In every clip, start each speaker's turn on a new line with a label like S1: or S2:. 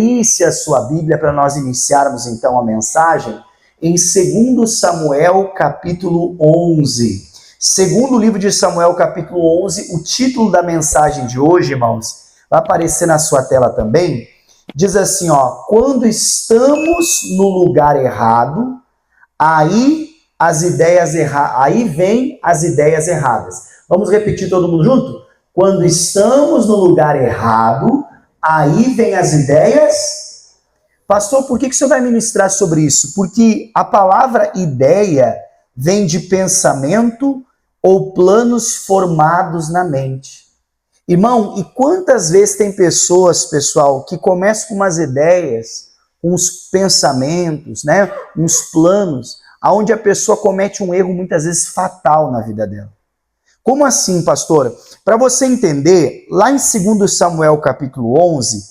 S1: abrisse a sua Bíblia para nós iniciarmos então a mensagem em 2 Samuel capítulo 11. Segundo livro de Samuel capítulo 11, o título da mensagem de hoje, irmãos, vai aparecer na sua tela também. Diz assim, ó: quando estamos no lugar errado, aí vem as ideias erradas. Vamos repetir todo mundo junto? Quando estamos no lugar errado, aí vem as ideias. Pastor, por que o senhor vai ministrar sobre isso? Porque a palavra ideia vem de pensamento ou planos formados na mente. Irmão, e quantas vezes tem pessoas, pessoal, que começam com umas ideias, uns pensamentos, né, uns planos, aonde a pessoa comete um erro muitas vezes fatal na vida dela. Como assim, pastora? Para você entender, lá em 2 Samuel capítulo 11,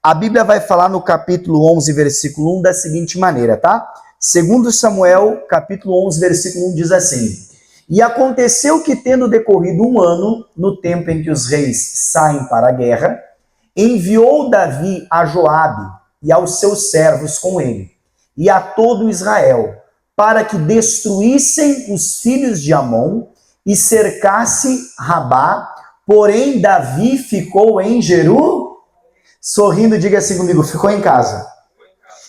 S1: a Bíblia vai falar no capítulo 11, versículo 1, da seguinte maneira, tá? 2 Samuel capítulo 11, versículo 1 diz assim: e aconteceu que, tendo decorrido um ano, no tempo em que os reis saem para a guerra, enviou Davi a Joabe e aos seus servos com ele, e a todo Israel, para que destruíssem os filhos de Amon e cercasse Rabá, porém Davi ficou em Jerusalém. Sorrindo, diga assim comigo, ficou em casa.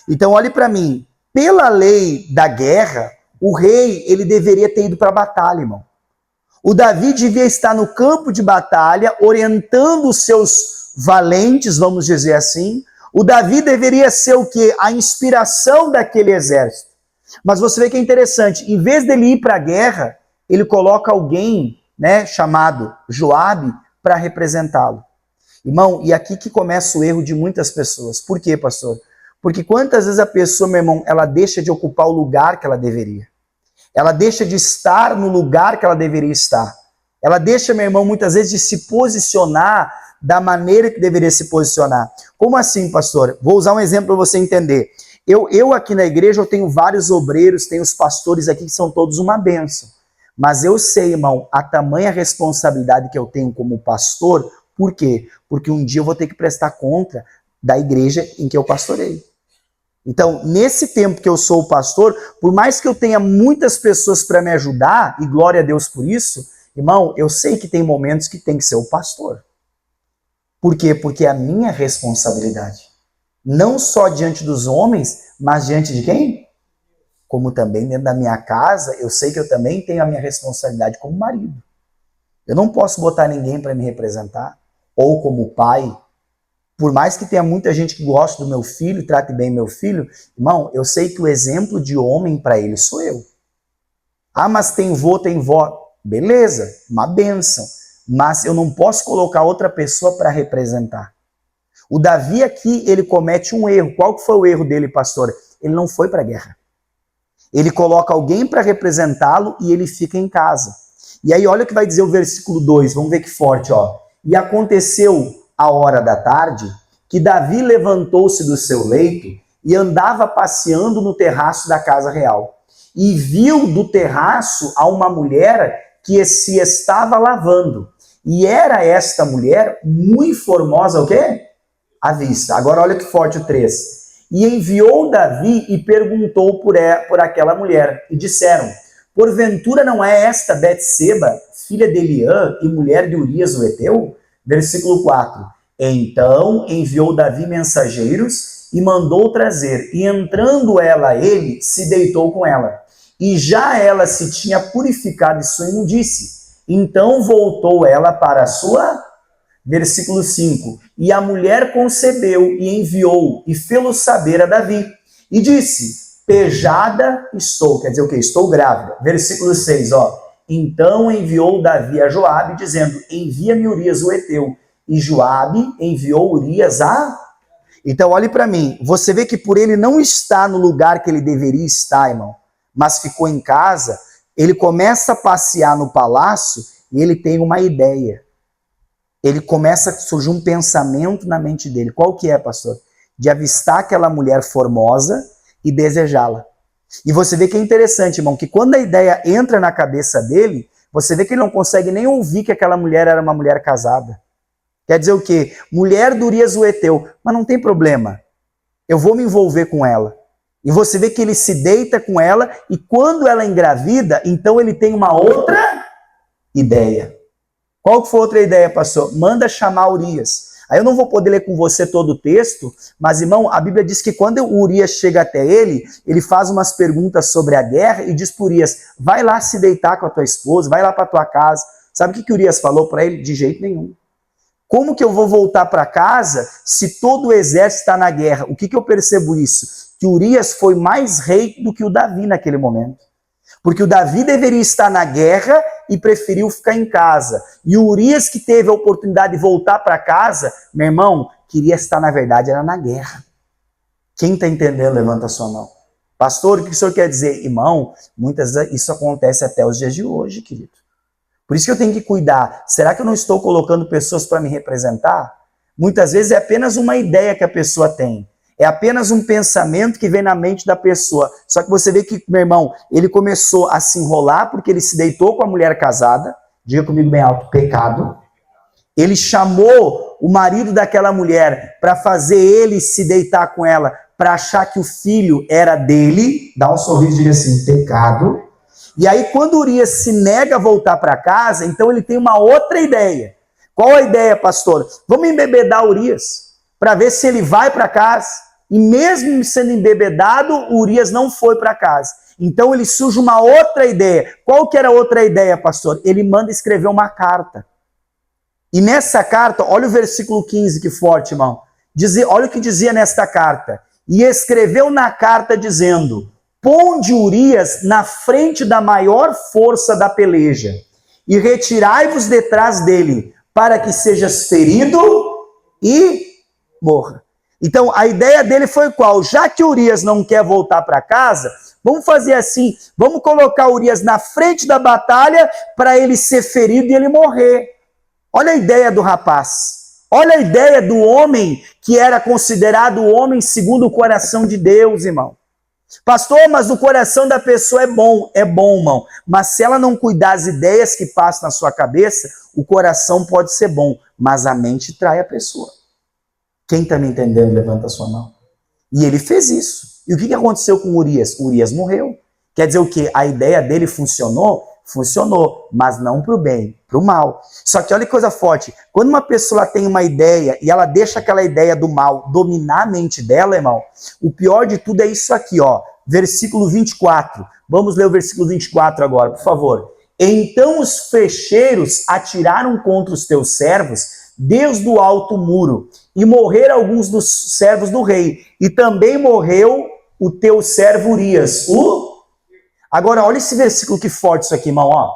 S1: Então olhe para mim, pela lei da guerra, o rei ele deveria ter ido para a batalha, irmão. O Davi devia estar no campo de batalha, orientando os seus valentes, vamos dizer assim. O Davi deveria ser o quê? A inspiração daquele exército. Mas você vê que é interessante, em vez dele ir para a guerra, ele coloca alguém, né, chamado Joabe para representá-lo. Irmão, e aqui que começa o erro de muitas pessoas. Por quê, pastor? Porque quantas vezes a pessoa, meu irmão, ela deixa de ocupar o lugar que ela deveria. Ela deixa de estar no lugar que ela deveria estar. Ela deixa, meu irmão, muitas vezes de se posicionar da maneira que deveria se posicionar. Como assim, pastor? Vou usar um exemplo para você entender. Eu aqui na igreja, eu tenho vários obreiros, tenho os pastores aqui que são todos uma bênção. Mas eu sei, irmão, a tamanha responsabilidade que eu tenho como pastor. Por quê? Porque um dia eu vou ter que prestar conta da igreja em que eu pastorei. Então, nesse tempo que eu sou o pastor, por mais que eu tenha muitas pessoas para me ajudar, e glória a Deus por isso, irmão, eu sei que tem momentos que tem que ser o pastor. Por quê? Porque é a minha responsabilidade. Não só diante dos homens, mas diante de quem? Como também dentro da minha casa, eu sei que eu também tenho a minha responsabilidade como marido. Eu não posso botar ninguém para me representar, ou como pai. Por mais que tenha muita gente que goste do meu filho, trate bem meu filho, irmão, eu sei que o exemplo de homem para ele sou eu. Ah, mas tem vô, tem vó. Beleza, uma bênção. Mas eu não posso colocar outra pessoa para representar. O Davi aqui, ele comete um erro. Qual que foi o erro dele, pastor? Ele não foi para a guerra. Ele coloca alguém para representá-lo e ele fica em casa. E aí olha o que vai dizer o versículo 2, vamos ver que forte, ó. E aconteceu à hora da tarde que Davi levantou-se do seu leito e andava passeando no terraço da casa real. E viu do terraço a uma mulher que se estava lavando. E era esta mulher muito formosa, o quê? À vista. Agora olha que forte o 3. E enviou Davi e perguntou por aquela mulher. E disseram: porventura não é esta Betseba, filha de Eliã e mulher de Urias o Heteu? Versículo 4. Então enviou Davi mensageiros e mandou trazer. E entrando ela a ele, se deitou com ela. E já ela se tinha purificado de sua imundície. Então voltou ela para a sua... Versículo 5. E a mulher concebeu e enviou e fê-lo saber a Davi. E disse: pejada estou. Quer dizer o quê? Estou grávida. Versículo 6, ó. Então enviou Davi a Joabe, dizendo: envia-me Urias o Heteu. E Joabe enviou Urias a... Então olhe para mim. Você vê que por ele não estar no lugar que ele deveria estar, irmão, mas ficou em casa, ele começa a passear no palácio e ele tem uma ideia. Ele começa a surgir um pensamento na mente dele. Qual que é, pastor? De avistar aquela mulher formosa e desejá-la. E você vê que é interessante, irmão, que quando a ideia entra na cabeça dele, você vê que ele não consegue nem ouvir que aquela mulher era uma mulher casada. Quer dizer o quê? Mulher de Urias o Heteu. Mas não tem problema. eu vou me envolver com ela. E você vê que ele se deita com ela, e quando ela engravida, então ele tem uma outra ideia. Qual que foi a outra ideia, pastor? Manda chamar Urias. Aí eu não vou poder ler com você todo o texto, mas, irmão, a Bíblia diz que quando Urias chega até ele, ele faz umas perguntas sobre a guerra e diz para Urias, vai lá se deitar com a tua esposa, vai lá para tua casa. Sabe o que Urias falou para ele? De jeito nenhum. Como que eu vou voltar para casa se todo o exército está na guerra? O que eu percebo isso? Que Urias foi mais rei do que o Davi naquele momento. Porque o Davi deveria estar na guerra e preferiu ficar em casa. E o Urias, que teve a oportunidade de voltar para casa, meu irmão, queria estar, na verdade, era na guerra. Quem está entendendo, levanta a sua mão. Pastor, o que o senhor quer dizer? Irmão, muitas vezes isso acontece até os dias de hoje, querido. Por isso que eu tenho que cuidar. Será que eu não estou colocando pessoas para me representar? Muitas vezes é apenas uma ideia que a pessoa tem. É apenas um pensamento que vem na mente da pessoa. Só que você vê que, meu irmão, ele começou a se enrolar porque ele se deitou com a mulher casada. Diga comigo bem alto, pecado. Ele chamou o marido daquela mulher para fazer ele se deitar com ela, para achar que o filho era dele. Dá um sorriso e diga assim, pecado. E aí, quando Urias se nega a voltar para casa, então ele tem uma outra ideia. Qual a ideia, pastor? Vamos embebedar Urias, para ver se ele vai para casa. E mesmo sendo embebedado, Urias não foi para casa. Então ele surge uma outra ideia. Qual que era a outra ideia, pastor? Ele manda escrever uma carta. E nessa carta, olha o versículo 15, que forte, irmão. Olha o que dizia nesta carta. E escreveu na carta dizendo, ponde Urias na frente da maior força da peleja, e retirai-vos detrás dele, para que sejas ferido e morra. Então, a ideia dele foi qual? Já que Urias não quer voltar para casa, vamos fazer assim, vamos colocar Urias na frente da batalha para ele ser ferido e ele morrer. Olha a ideia do rapaz. Olha a ideia do homem que era considerado o homem segundo o coração de Deus, irmão. Pastor, mas o coração da pessoa é bom, irmão. Mas se ela não cuidar das ideias que passam na sua cabeça, o coração pode ser bom, mas a mente trai a pessoa. Quem está me entendendo, levanta a sua mão. E ele fez isso. E o que aconteceu com Urias? Urias morreu. Quer dizer o quê? A ideia dele funcionou? Funcionou, mas não para o bem, para o mal. Só que olha que coisa forte. Quando uma pessoa tem uma ideia e ela deixa aquela ideia do mal dominar a mente dela, irmão, o pior de tudo é isso aqui, ó. Versículo 24. Vamos ler o versículo 24 agora, por favor. Então os flecheiros atiraram contra os teus servos desde o alto muro, e morreram alguns dos servos do rei, e também morreu o teu servo Urias. Agora, olha esse versículo que forte isso aqui, irmão. Ó.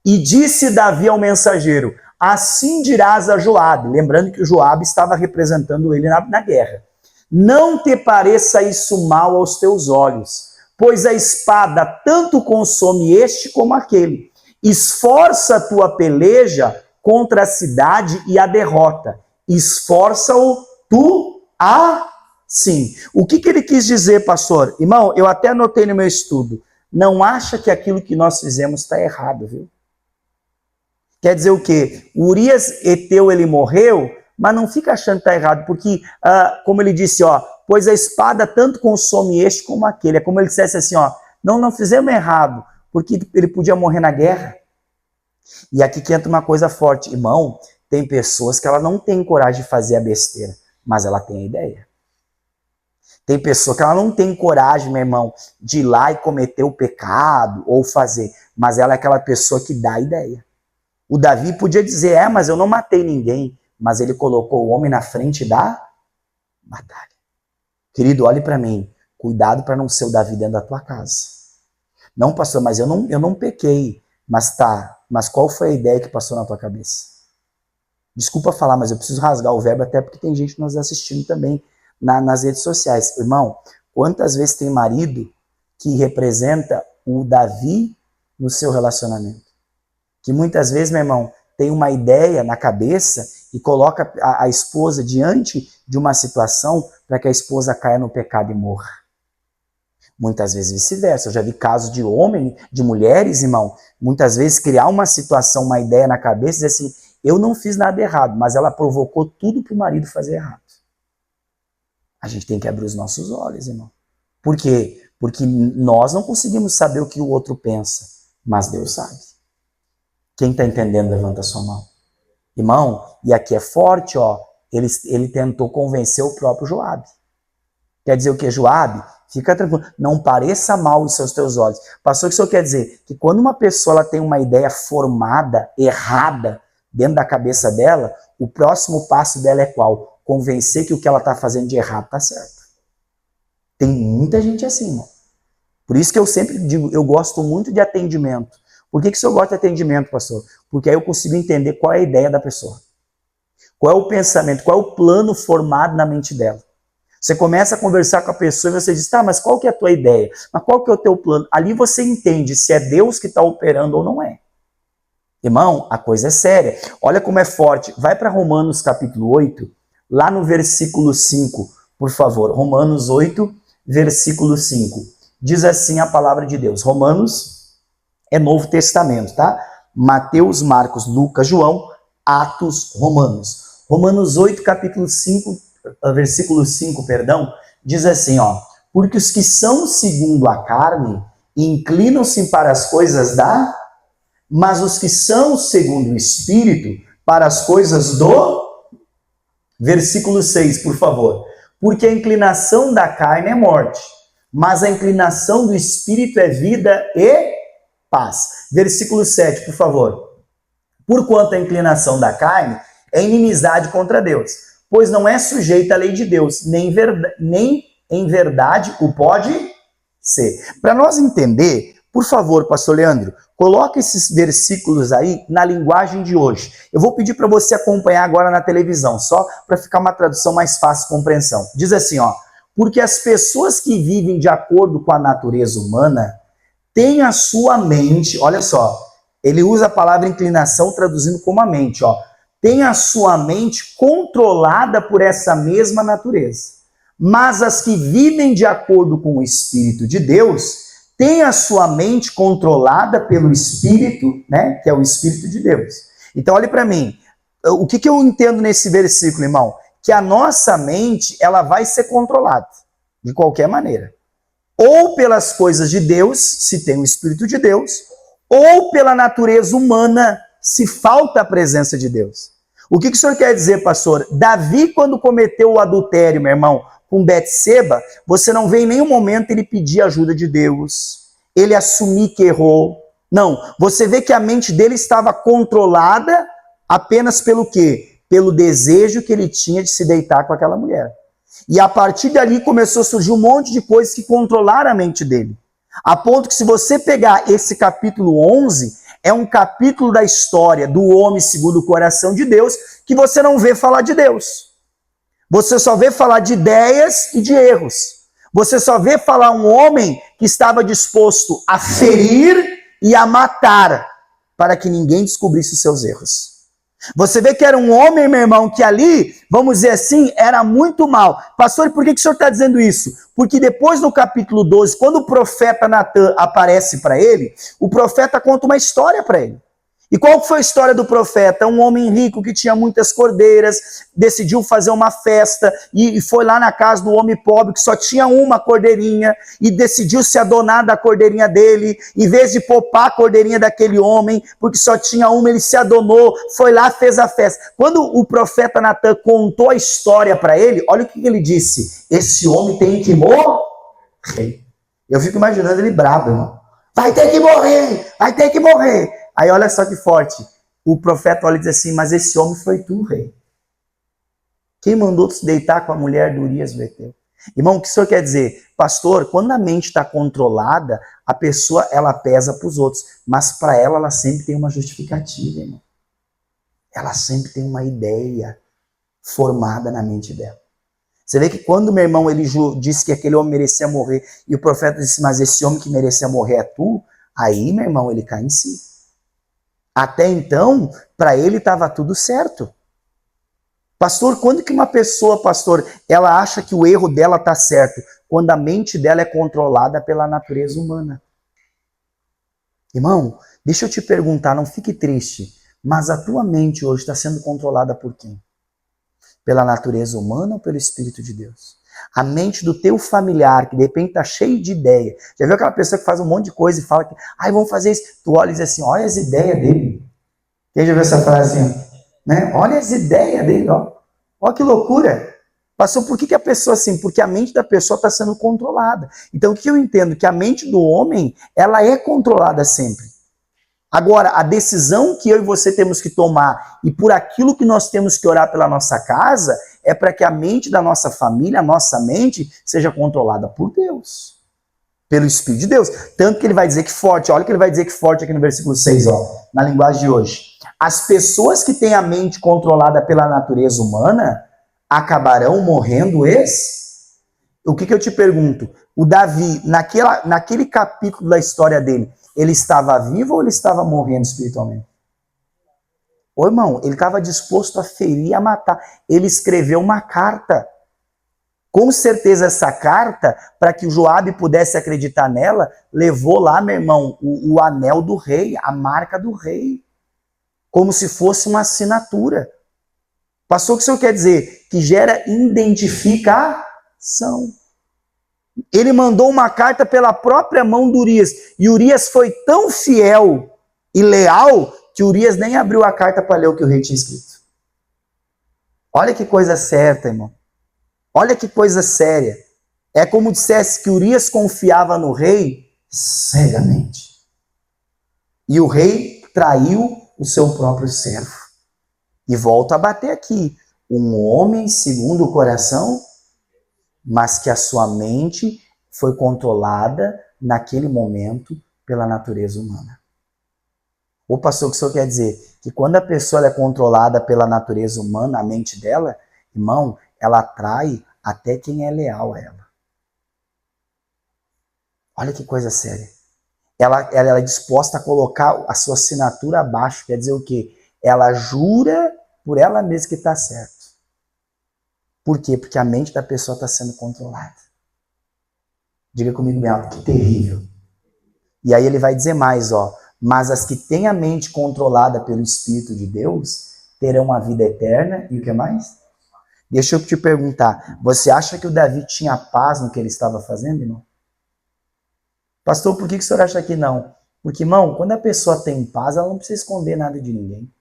S1: E disse Davi ao mensageiro, assim dirás a Joabe, lembrando que o Joabe estava representando ele na guerra. Não te pareça isso mal aos teus olhos, pois a espada tanto consome este como aquele. Esforça a tua peleja contra a cidade e a derrota. Esforça-o tu assim. O que ele quis dizer, pastor? Irmão, eu até anotei no meu estudo. Não acha que aquilo que nós fizemos está errado, viu? Quer dizer o quê? O Urias Eteu, ele morreu, mas não fica achando que está errado, porque, como ele disse, ó, pois a espada tanto consome este como aquele. É como ele dissesse assim, ó, não fizemos errado, porque ele podia morrer na guerra. E aqui que entra uma coisa forte. Irmão, tem pessoas que ela não tem coragem de fazer a besteira, mas ela tem a ideia. Tem pessoa que ela não tem coragem, meu irmão, de ir lá e cometer o pecado ou fazer, mas ela é aquela pessoa que dá a ideia. O Davi podia dizer, mas eu não matei ninguém, mas ele colocou o homem na frente da batalha. Querido, olhe para mim, cuidado para não ser o Davi dentro da tua casa. Não, pastor, mas eu não pequei. Mas qual foi a ideia que passou na tua cabeça? Desculpa falar, mas eu preciso rasgar o verbo, até porque tem gente nos assistindo também nas redes sociais. Irmão, quantas vezes tem marido que representa o Davi no seu relacionamento? Que muitas vezes, meu irmão, tem uma ideia na cabeça e coloca a esposa diante de uma situação para que a esposa caia no pecado e morra. Muitas vezes vice-versa. Eu já vi casos de homens, de mulheres, irmão, muitas vezes criar uma situação, uma ideia na cabeça e dizer assim, eu não fiz nada errado, mas ela provocou tudo para o marido fazer errado. A gente tem que abrir os nossos olhos, irmão. Por quê? Porque nós não conseguimos saber o que o outro pensa, mas Deus sabe. Quem está entendendo, levanta a sua mão. Irmão, e aqui é forte, ó. Ele tentou convencer o próprio Joabe. Quer dizer o que, Joabe? Fica tranquilo, não pareça mal em seus teus olhos. Pastor, o que o senhor quer dizer? Que quando uma pessoa ela tem uma ideia formada, errada, dentro da cabeça dela, o próximo passo dela é qual? Convencer que o que ela está fazendo de errado está certo. Tem muita gente assim, irmão. Por isso que eu sempre digo, eu gosto muito de atendimento. Por que o senhor gosta de atendimento, pastor? Porque aí eu consigo entender qual é a ideia da pessoa. Qual é o pensamento, qual é o plano formado na mente dela. Você começa a conversar com a pessoa e você diz, tá, mas qual que é a tua ideia? Mas qual que é o teu plano? Ali você entende se é Deus que está operando ou não é. Irmão, a coisa é séria. Olha como é forte. Vai para Romanos capítulo 8, lá no versículo 5, por favor. Romanos 8, versículo 5. Diz assim a palavra de Deus. Romanos é Novo Testamento, tá? Mateus, Marcos, Lucas, João, Atos, Romanos. Romanos 8, capítulo 5, versículo 5, perdão, diz assim, ó. Porque os que são segundo a carne inclinam-se para as coisas mas os que são segundo o Espírito, para as coisas do... Versículo 6, por favor. Porque a inclinação da carne é morte, mas a inclinação do Espírito é vida e paz. Versículo 7, por favor. Porquanto a inclinação da carne é inimizade contra Deus, pois não é sujeita à lei de Deus, nem em verdade o pode ser. Para nós entender, por favor, pastor Leandro, coloque esses versículos aí na linguagem de hoje. Eu vou pedir para você acompanhar agora na televisão, só para ficar uma tradução mais fácil de compreensão. Diz assim, ó, porque as pessoas que vivem de acordo com a natureza humana têm a sua mente, olha só, ele usa a palavra inclinação traduzindo como a mente, ó, tem a sua mente controlada por essa mesma natureza. Mas as que vivem de acordo com o Espírito de Deus tem a sua mente controlada pelo Espírito, né, que é o Espírito de Deus. Então, olhe para mim, o que eu entendo nesse versículo, irmão? Que a nossa mente, ela vai ser controlada, de qualquer maneira. Ou pelas coisas de Deus, se tem o Espírito de Deus, ou pela natureza humana, se falta a presença de Deus. O que o senhor quer dizer, pastor? Davi, quando cometeu o adultério, meu irmão, com Betseba, você não vê em nenhum momento ele pedir ajuda de Deus, ele assumir que errou. Não, você vê que a mente dele estava controlada apenas pelo quê? Pelo desejo que ele tinha de se deitar com aquela mulher. E a partir dali começou a surgir um monte de coisas que controlaram a mente dele. A ponto que se você pegar esse capítulo 11, é um capítulo da história do homem segundo o coração de Deus, que você não vê falar de Deus. Você só vê falar de ideias e de erros. Você só vê falar um homem que estava disposto a ferir e a matar para que ninguém descobrisse os seus erros. Você vê que era um homem, meu irmão, que ali, vamos dizer assim, era muito mal. Pastor, por que o senhor está dizendo isso? Porque depois no capítulo 12, quando o profeta Natan aparece para ele, o profeta conta uma história para ele. E qual foi a história do profeta? Um homem rico que tinha muitas cordeiras, decidiu fazer uma festa e foi lá na casa do homem pobre que só tinha uma cordeirinha e decidiu se adonar da cordeirinha dele. Em vez de poupar a cordeirinha daquele homem, porque só tinha uma, ele se adonou, foi lá, fez a festa. Quando o profeta Natan contou a história para ele, olha o que ele disse: esse homem tem que morrer. Eu fico imaginando ele bravo, irmão. Vai ter que morrer, vai ter que morrer. Aí olha só que forte, o profeta olha e diz assim, mas esse homem foi tu, rei. Quem mandou tu se deitar com a mulher de Urias o Heteu? Irmão, o que o senhor quer dizer? Pastor, quando a mente está controlada, a pessoa ela pesa para os outros, mas para ela sempre tem uma justificativa, irmão. Ela sempre tem uma ideia formada na mente dela. Você vê que quando meu irmão ele disse que aquele homem merecia morrer, e o profeta disse, mas esse homem que merecia morrer é tu, aí, meu irmão, ele cai em si. Até então, para ele estava tudo certo. Pastor, quando que uma pessoa, pastor, ela acha que o erro dela está certo? Quando a mente dela é controlada pela natureza humana. Irmão, deixa eu te perguntar, não fique triste, mas a tua mente hoje está sendo controlada por quem? Pela natureza humana ou pelo Espírito de Deus? A mente do teu familiar, que de repente tá cheio de ideia. Já viu aquela pessoa que faz um monte de coisa e fala que, vamos fazer isso. Tu olha e diz assim, olha as ideias dele. Quem já viu essa frase assim? Né? Olha as ideias dele, ó. Olha que loucura. Passou por que a pessoa assim? Porque a mente da pessoa está sendo controlada. Então o que eu entendo? Que a mente do homem, ela é controlada sempre. Agora, a decisão que eu e você temos que tomar e por aquilo que nós temos que orar pela nossa casa é para que a mente da nossa família, a nossa mente, seja controlada por Deus. Pelo Espírito de Deus. Tanto que ele vai dizer que forte, olha o que ele vai dizer que forte aqui no versículo 6, ó, na linguagem de hoje. As pessoas que têm a mente controlada pela natureza humana acabarão morrendo O que eu te pergunto? O Davi, naquele capítulo da história dele, ele estava vivo ou ele estava morrendo espiritualmente? Ô irmão, ele estava disposto a ferir, a matar. Ele escreveu uma carta. Com certeza essa carta, para que o Joabe pudesse acreditar nela, levou lá, meu irmão, o anel do rei, a marca do rei. Como se fosse uma assinatura. Pastor, o que o senhor quer dizer? Que gera identificação. Ele mandou uma carta pela própria mão do Urias. E Urias foi tão fiel e leal que Urias nem abriu a carta para ler o que o rei tinha escrito. Olha que coisa certa, irmão. Olha que coisa séria. É como dissesse que Urias confiava no rei cegamente. E o rei traiu o seu próprio servo. E volto a bater aqui. Um homem segundo o coração, mas que a sua mente foi controlada naquele momento pela natureza humana. Ô pastor, o que o senhor quer dizer? Que quando a pessoa é controlada pela natureza humana, a mente dela, irmão, ela atrai até quem é leal a ela. Olha que coisa séria. Ela é disposta a colocar a sua assinatura abaixo, quer dizer o quê? Ela jura por ela mesma que está certo. Por quê? Porque a mente da pessoa está sendo controlada. Diga comigo bem alto, que terrível. E aí ele vai dizer mais, ó. Mas as que têm a mente controlada pelo Espírito de Deus terão a vida eterna. E o que mais? Deixa eu te perguntar. Você acha que o Davi tinha paz no que ele estava fazendo, irmão? Pastor, por que o senhor acha que não? Porque, irmão, quando a pessoa tem paz, ela não precisa esconder nada de ninguém.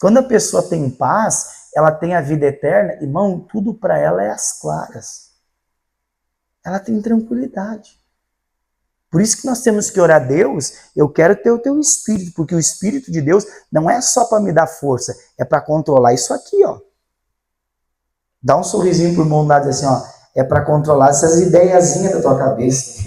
S1: Quando a pessoa tem paz, ela tem a vida eterna, irmão, tudo para ela é às claras. Ela tem tranquilidade. Por isso que nós temos que orar a Deus, eu quero ter o teu Espírito, porque o Espírito de Deus não é só para me dar força, é para controlar isso aqui, ó. Dá um sorrisinho pro irmão lá e diz assim, ó, é para controlar essas ideiazinhas da tua cabeça.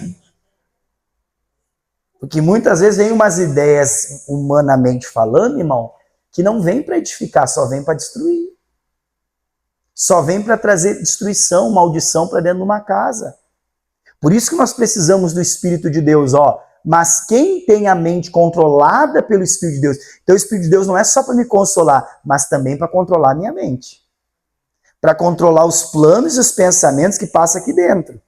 S1: Porque muitas vezes vem umas ideias humanamente falando, irmão, que não vem para edificar, só vem para destruir. Só vem para trazer destruição, maldição para dentro de uma casa. Por isso que nós precisamos do Espírito de Deus, ó. Mas quem tem a mente controlada pelo Espírito de Deus, então o Espírito de Deus não é só para me consolar, mas também para controlar a minha mente. Para controlar os planos e os pensamentos que passam aqui dentro.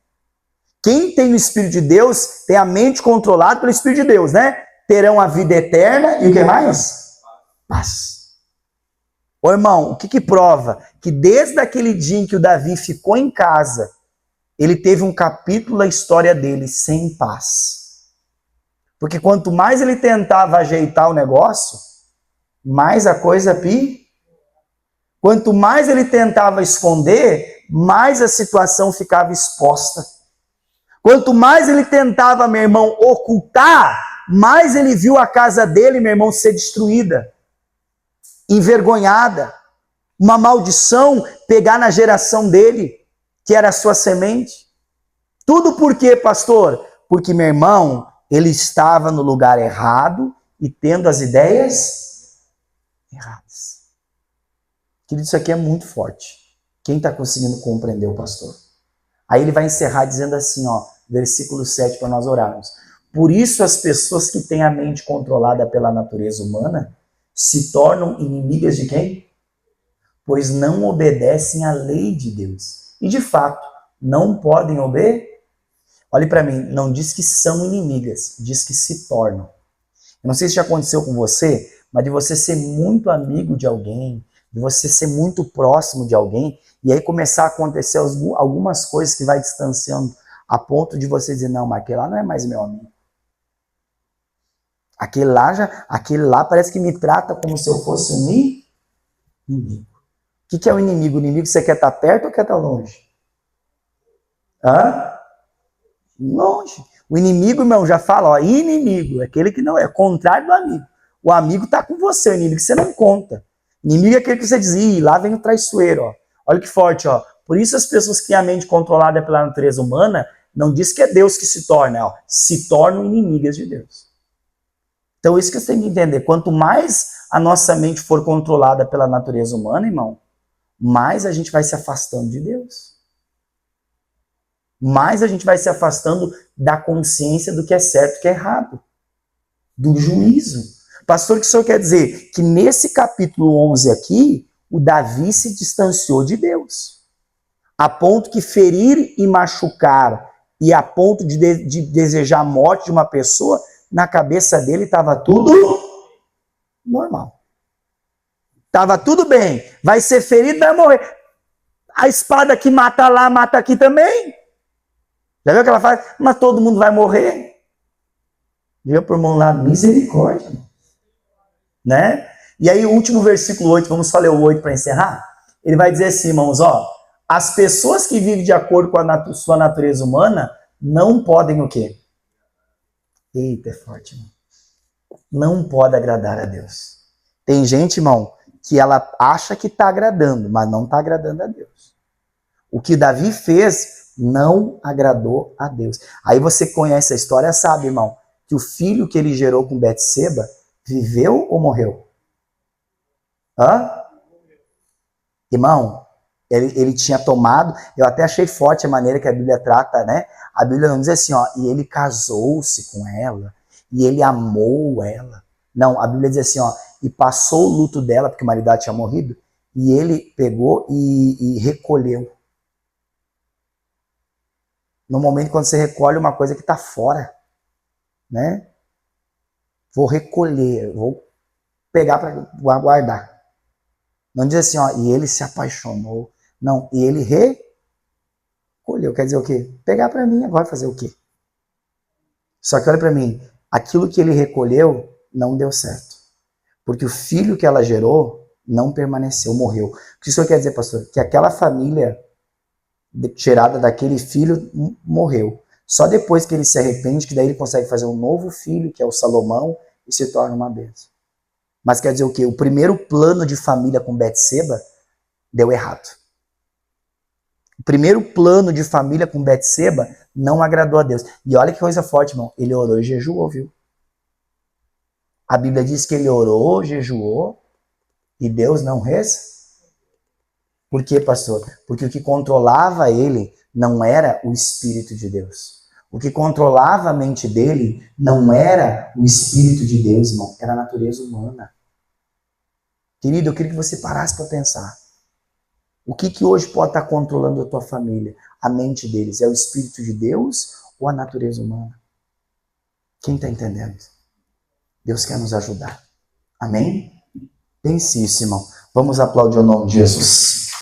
S1: Quem tem o Espírito de Deus, tem a mente controlada pelo Espírito de Deus, né? Terão a vida eterna e o que mais? Paz. Ô irmão, o que prova? Que desde aquele dia em que o Davi ficou em casa, ele teve um capítulo da história dele sem paz. Porque quanto mais ele tentava ajeitar o negócio, mais a coisa Quanto mais ele tentava esconder, mais a situação ficava exposta. Quanto mais ele tentava, meu irmão, ocultar, mais ele viu a casa dele, meu irmão, ser destruída, envergonhada, uma maldição pegar na geração dele, que era a sua semente. Tudo por quê, pastor? Porque, meu irmão, ele estava no lugar errado e tendo as ideias erradas. Querido, isso aqui é muito forte. Quem está conseguindo compreender o pastor? Aí ele vai encerrar dizendo assim, ó, versículo 7, para nós orarmos. Por isso as pessoas que têm a mente controlada pela natureza humana se tornam inimigas de quem? Pois não obedecem à lei de Deus. E de fato, não podem obedecer. Olhe para mim, não diz que são inimigas, diz que se tornam. Eu não sei se já aconteceu com você, mas de você ser muito amigo de alguém, de você ser muito próximo de alguém, e aí começar a acontecer algumas coisas que vai distanciando, a ponto de você dizer, não, mas aquele lá não é mais meu amigo. Aquele lá parece que me trata como se eu fosse um inimigo. O que é o inimigo? O inimigo você quer estar perto ou quer estar longe? Hã? Longe. O inimigo, irmão, já fala, ó, inimigo, aquele que não é, contrário do amigo. O amigo está com você, o inimigo você não conta. O inimigo é aquele que você diz, ih, lá vem o traiçoeiro, ó. Olha que forte, ó. Por isso as pessoas que têm a mente controlada pela natureza humana, não diz que é Deus que se torna, ó, se tornam inimigas de Deus. Então isso que você tem que entender, quanto mais a nossa mente for controlada pela natureza humana, irmão, mais a gente vai se afastando de Deus. Mais a gente vai se afastando da consciência do que é certo e que é errado. Do juízo. Pastor, o que o senhor quer dizer? Que nesse capítulo 11 aqui, o Davi se distanciou de Deus. A ponto que ferir e machucar, e a ponto de desejar a morte de uma pessoa, na cabeça dele estava tudo normal. Estava tudo bem. Vai ser ferido, vai morrer. A espada que mata lá, mata aqui também. Já viu o que ela faz? Mas todo mundo vai morrer. Diga por mão lá, misericórdia. Né? E aí o último versículo 8, vamos só ler o 8 para encerrar. Ele vai dizer assim, irmãos, ó. As pessoas que vivem de acordo com a sua natureza humana não podem o quê? Eita, é forte, irmão. Não pode agradar a Deus. Tem gente, irmão, que ela acha que está agradando, mas não está agradando a Deus. O que Davi fez não agradou a Deus. Aí você conhece a história, sabe, irmão, que o filho que ele gerou com Betseba viveu ou morreu? Hã? Irmão, ele tinha tomado, eu até achei forte a maneira que a Bíblia trata, né? A Bíblia não diz assim, ó, e ele casou-se com ela, e ele amou ela. Não, a Bíblia diz assim, ó, e passou o luto dela, porque o marido dela tinha morrido, e ele pegou e recolheu. No momento quando você recolhe uma coisa que está fora, né? Vou recolher, vou pegar para guardar. Não diz assim, ó, e ele se apaixonou. Não, e ele recolheu. Quer dizer o quê? Pegar para mim, agora fazer o quê? Só que olha para mim, aquilo que ele recolheu não deu certo. Porque o filho que ela gerou não permaneceu, morreu. O que isso quer dizer, pastor? Que aquela família gerada daquele filho morreu. Só depois que ele se arrepende, que daí ele consegue fazer um novo filho, que é o Salomão, e se torna uma bênção. Mas quer dizer o quê? O primeiro plano de família com Betseba deu errado. O primeiro plano de família com Betseba não agradou a Deus. E olha que coisa forte, irmão. Ele orou e jejuou, viu? A Bíblia diz que ele orou, jejuou, e Deus não respondeu. Por quê, pastor? Porque o que controlava ele não era o Espírito de Deus. O que controlava a mente dele não era o Espírito de Deus, irmão. Era a natureza humana. Querido, eu queria que você parasse para pensar. O que hoje pode estar controlando a tua família? A mente deles? É o Espírito de Deus ou a natureza humana? Quem está entendendo? Deus quer nos ajudar. Amém? Pense isso, irmão. Vamos aplaudir o nome de Jesus.